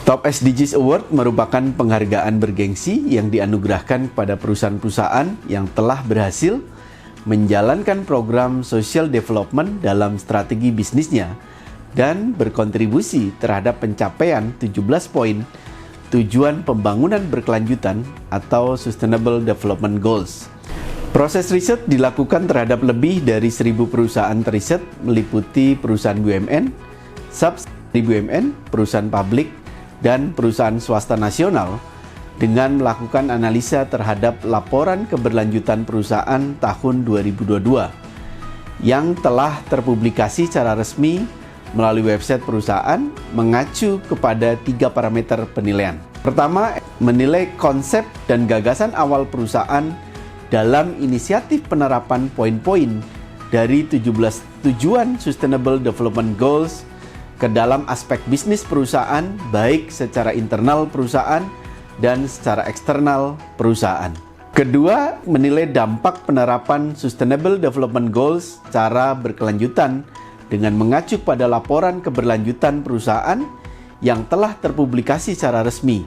Top SDGs Award merupakan penghargaan bergengsi yang dianugerahkan kepada perusahaan-perusahaan yang telah berhasil menjalankan program social development dalam strategi bisnisnya dan berkontribusi terhadap pencapaian 17 poin tujuan pembangunan berkelanjutan atau Sustainable Development Goals. Proses riset dilakukan terhadap lebih dari 1.000 perusahaan riset meliputi perusahaan BUMN, subsidi BUMN, perusahaan publik, dan perusahaan swasta nasional dengan melakukan analisa terhadap laporan keberlanjutan perusahaan tahun 2022 yang telah terpublikasi secara resmi melalui website perusahaan mengacu kepada 3 parameter penilaian. Pertama, menilai konsep dan gagasan awal perusahaan dalam inisiatif penerapan poin-poin dari 17 tujuan Sustainable Development Goals ke dalam aspek bisnis perusahaan, baik secara internal perusahaan dan secara eksternal perusahaan. Kedua, menilai dampak penerapan Sustainable Development Goals secara berkelanjutan dengan mengacu pada laporan keberlanjutan perusahaan yang telah terpublikasi secara resmi.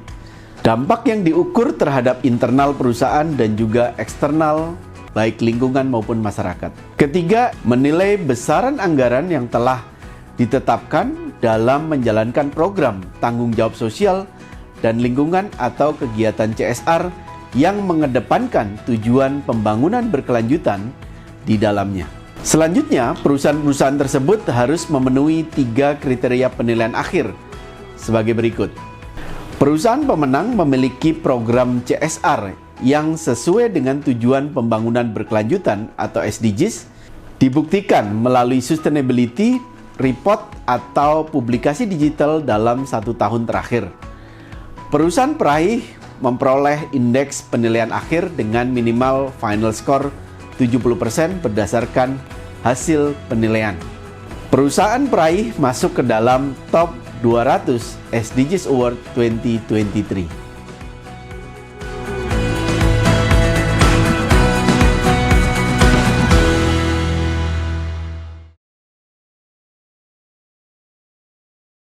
Dampak yang diukur terhadap internal perusahaan dan juga eksternal, baik lingkungan maupun masyarakat. Ketiga, menilai besaran anggaran yang telah ditetapkan dalam menjalankan program tanggung jawab sosial dan lingkungan atau kegiatan CSR yang mengedepankan tujuan pembangunan berkelanjutan di dalamnya. Selanjutnya, perusahaan-perusahaan tersebut harus memenuhi 3 kriteria penilaian akhir sebagai berikut. Perusahaan pemenang memiliki program CSR yang sesuai dengan tujuan pembangunan berkelanjutan atau SDGs, dibuktikan melalui sustainability report atau publikasi digital dalam 1 tahun terakhir. Perusahaan peraih memperoleh indeks penilaian akhir dengan minimal final score 70% berdasarkan hasil penilaian. Perusahaan peraih masuk ke dalam top 200 SDGs Award 2023.